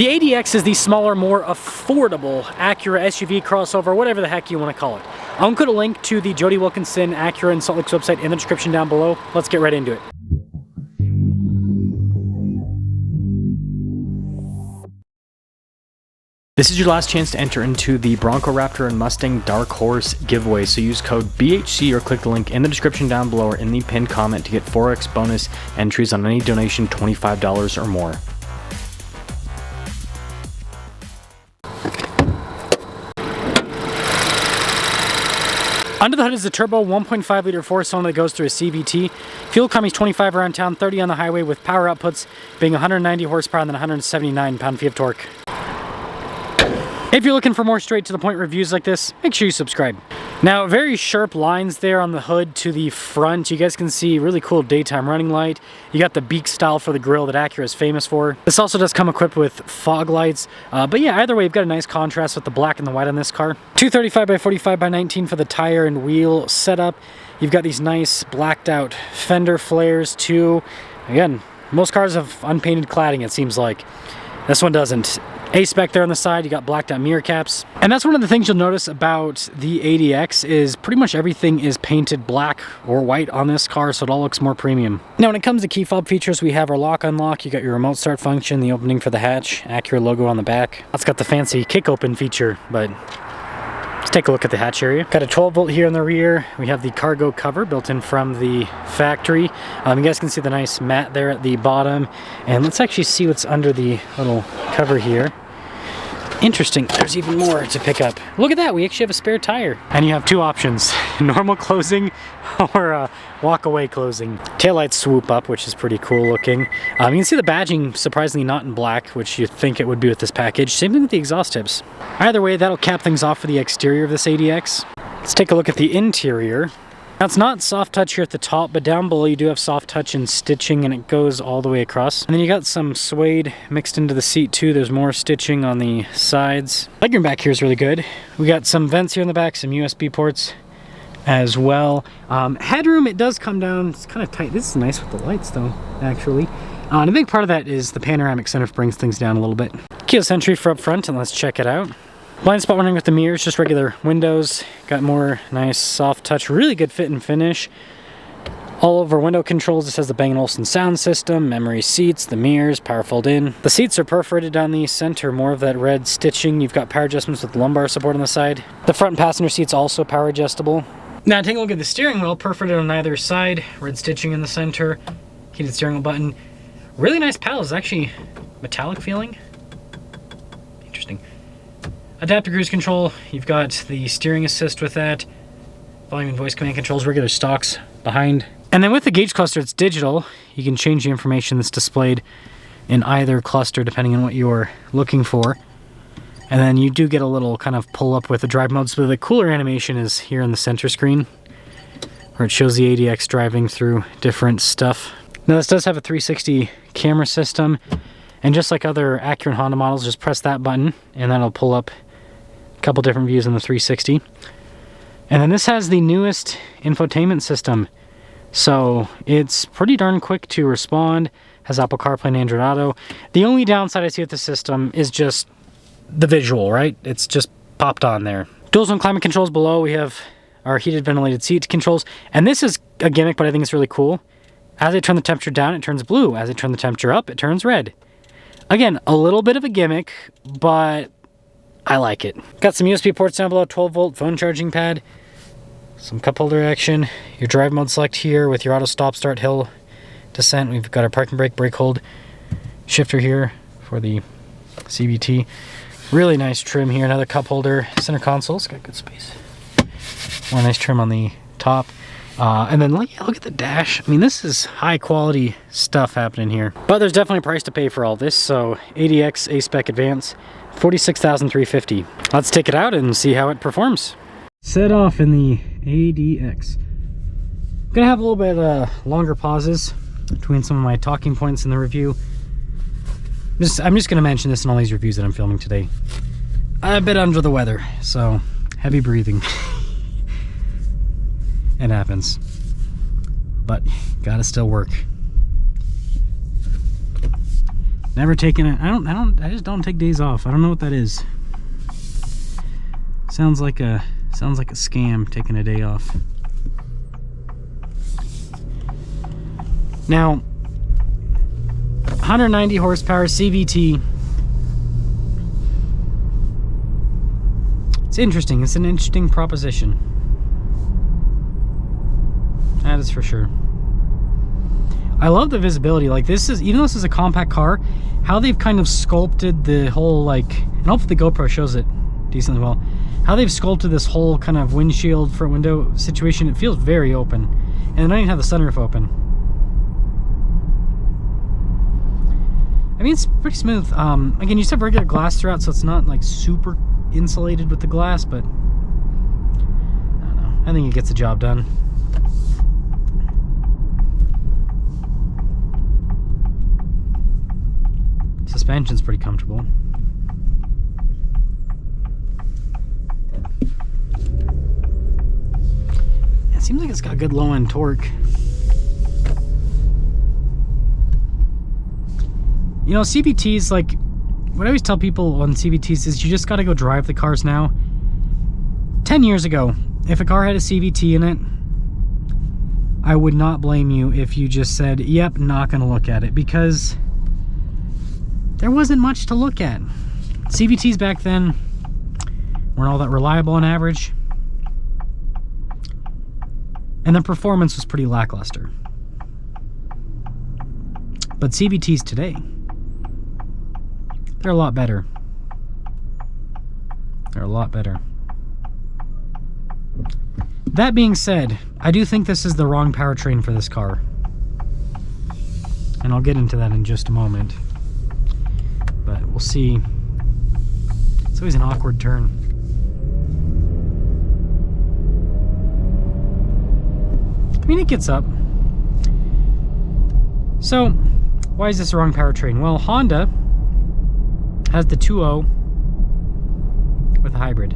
The ADX is the smaller, more affordable Acura SUV crossover, whatever the heck you want to call it. I'll include a link to the Jody Wilkinson Acura and Salt Lake's website in the description down below. Let's get right into it. This is your last chance to enter into the Bronco Raptor and Mustang Dark Horse giveaway, so use code BHC or click the link in the description down below or in the pinned comment to get 4x bonus entries on any donation $25 or more. Under the hood is the turbo 1.5 liter 4-cylinder that goes through a CVT. Fuel economy is 25 around town, 30 on the highway, with power outputs being 190 horsepower and then 179 pound-feet of torque. If you're looking for more straight to the point reviews like this, make sure you subscribe. Now, very sharp lines there on the hood to the front. You guys can see really cool daytime running light. You got the beak style for the grille that Acura is famous for. This also does come equipped with fog lights. But yeah, either way, you've got a nice contrast with the black and the white on this car. 235 by 45 by 19 for the tire and wheel setup. You've got these nice blacked out fender flares too. Again, most cars have unpainted cladding, it seems like. This one doesn't. A-spec there on the side, you got blacked out mirror caps. And that's one of the things you'll notice about the ADX is pretty much everything is painted black or white on this car, so it all looks more premium. Now when it comes to key fob features, we have our lock unlock, you got your remote start function, the opening for the hatch, Acura logo on the back. That's got the fancy kick open feature, but let's take a look at the hatch area. Got a 12 volt here in the rear. We have the cargo cover built in from the factory. You guys can see the nice mat there at the bottom. And let's actually see what's under the little cover here. Interesting, there's even more to pick up. Look at that, we actually have a spare tire. And you have two options, normal closing or walk away closing. Taillights swoop up, which is pretty cool looking. You can see the badging surprisingly not in black, which you'd think it would be with this package. Same thing with the exhaust tips. Either way, that'll cap things off for the exterior of this ADX. Let's take a look at the interior. Now it's not soft touch here at the top, but down below you do have soft touch and stitching, and it goes all the way across. And then you got some suede mixed into the seat too. There's more stitching on the sides. Legroom back here is really good. We got some vents here in the back, some USB ports as well. Headroom, it does come down. It's kind of tight. This is nice with the lights though, actually. And a big part of that is the panoramic sunroof brings things down a little bit. Keyless entry for up front, and let's check it out. Blind spot warning with the mirrors, just regular windows. Got more nice soft touch, really good fit and finish. All over window controls, this has the Bang & Olufsen sound system, memory seats, the mirrors, power fold in. The seats are perforated down the center, more of that red stitching. You've got power adjustments with lumbar support on the side. The front passenger seat's also power adjustable. Now take a look at the steering wheel, perforated on either side, red stitching in the center, heated steering wheel button. Really nice paddles, actually metallic feeling. Interesting. Adaptive cruise control, you've got the steering assist with that. Volume and voice command controls, regular stocks behind. And then with the gauge cluster, it's digital. You can change the information that's displayed in either cluster depending on what you're looking for. And then you do get a little kind of pull up with the drive modes, but the cooler animation is here in the center screen, where it shows the ADX driving through different stuff. Now this does have a 360 camera system, and just like other Acura and Honda models, just press that button and that'll pull up a couple different views in the 360. And then this has the newest infotainment system, so it's pretty darn quick to respond. Has Apple CarPlay and Android Auto. The only downside I see with the system is just the visual, right? It's just popped on there. Dual zone climate controls below. We have our heated ventilated seat controls, and this is a gimmick, but I think it's really cool. As I turn the temperature down, it turns blue. As I turn the temperature up, it turns red. Again, a little bit of a gimmick, but I like it. Got some USB ports down below, 12 volt phone charging pad, some cup holder action, your drive mode select here with your auto stop, start, hill, descent. We've got our parking brake, brake hold, shifter here for the CVT. Really nice trim here, another cup holder, center console, it's got good space. More nice trim on the top. And then look at the dash. I mean, this is high quality stuff happening here. But there's definitely a price to pay for all this. So ADX A-Spec Advance, $46,350. Let's take it out and see how it performs. Set off in the ADX. I'm gonna have a little bit longer pauses between some of my talking points in the review. I'm just gonna mention this in all these reviews that I'm filming today. I'm a bit under the weather, so heavy breathing. It happens, but gotta still work. Never taken it. I just don't take days off. I don't know what that is. Sounds like a scam, taking a day off. Now, 190 horsepower CVT. It's interesting. It's an interesting proposition. That is for sure. I love the visibility. Like, this is, even though this is a compact car, how they've kind of sculpted the whole, like, and hopefully the GoPro shows it decently well, how they've sculpted this whole kind of windshield front window situation. It feels very open, and they don't even have the sunroof open. I mean, it's pretty smooth. Again, you just have regular glass throughout, so it's not like super insulated with the glass, but I don't know. I think it gets the job done. Suspension's pretty comfortable. Yeah, it seems like it's got good low-end torque. You know, CVTs, like, what I always tell people on CVTs is you just got to go drive the cars now. 10 years ago, if a car had a CVT in it, I would not blame you if you just said, yep, not going to look at it, because there wasn't much to look at. CVTs back then weren't all that reliable on average, and the performance was pretty lackluster. But CVTs today, they're a lot better. They're a lot better. That being said, I do think this is the wrong powertrain for this car. And I'll get into that in just a moment. But we'll see. It's always an awkward turn. I mean, it gets up. So, why is this the wrong powertrain? Well, Honda has the 2.0 with a hybrid.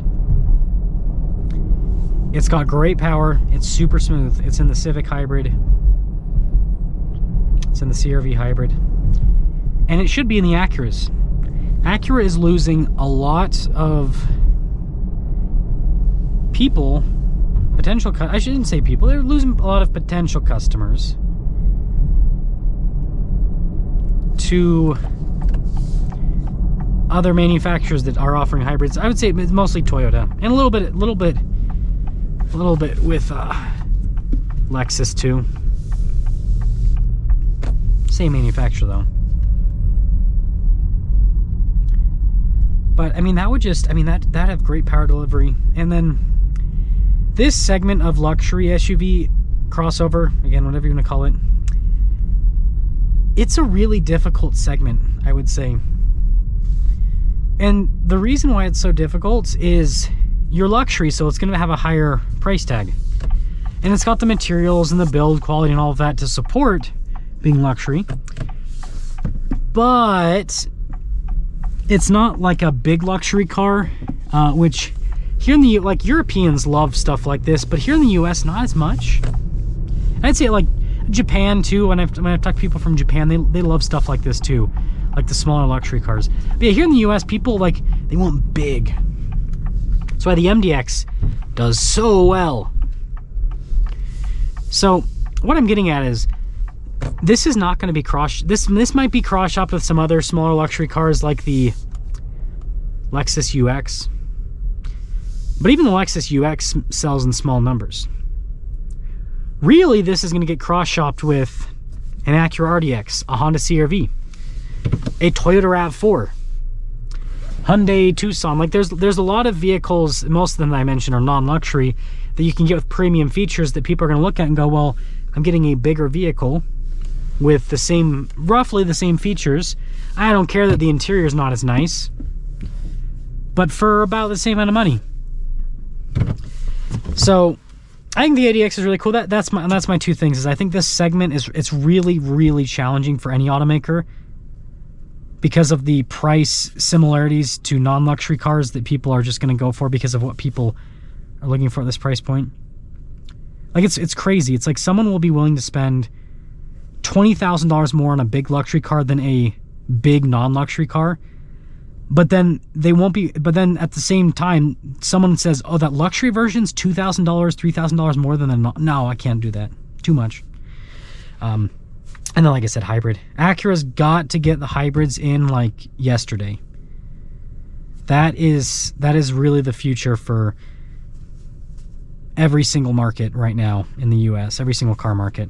It's got great power. It's super smooth. It's in the Civic hybrid. It's in the CR-V hybrid. And it should be in the Acuras. Acura is losing a lot of people, I shouldn't say people, they're losing a lot of potential customers to other manufacturers that are offering hybrids. I would say it's mostly Toyota, and a little bit with Lexus too. Same manufacturer though. But I mean, that would just, I mean, that have great power delivery. And then this segment of luxury SUV crossover, again, whatever you want to call it, it's a really difficult segment, I would say. And the reason why it's so difficult is you're luxury, so it's going to have a higher price tag. And it's got the materials and the build quality and all of that to support being luxury. But it's not like a big luxury car, which here in the, like, Europeans love stuff like this, but here in the US, not as much. I'd say like Japan too. When I've talked to people from Japan, they love stuff like this too, like the smaller luxury cars. But yeah, here in the US, people like, they want big. That's why the MDX does so well. So what I'm getting at is, this is not going to be this might be cross-shopped with some other smaller luxury cars like the Lexus UX. But even the Lexus UX sells in small numbers. Really, this is going to get cross-shopped with an Acura ADX, a Honda CR-V, a Toyota RAV4, Hyundai Tucson. Like, there's a lot of vehicles, most of them that I mentioned are non-luxury, that you can get with premium features that people are going to look at and go, well, I'm getting a bigger vehicle with the same, roughly the same features. I don't care that the interior is not as nice, but for about the same amount of money. So I think the ADX is really cool. That's my two things. Is I think this segment it's really challenging for any automaker because of the price similarities to non-luxury cars that people are just going to go for because of what people are looking for at this price point. Like, it's crazy. It's like someone will be willing to spend $20,000 more on a big luxury car than a big non-luxury car. But then they won't be, but then at the same time, someone says, oh, that luxury version's $2,000, $3,000 more than the, no, I can't do that. Too much. And then, like I said, hybrid. Acura's got to get the hybrids in like yesterday. That is really the future for every single market right now in the US, every single car market.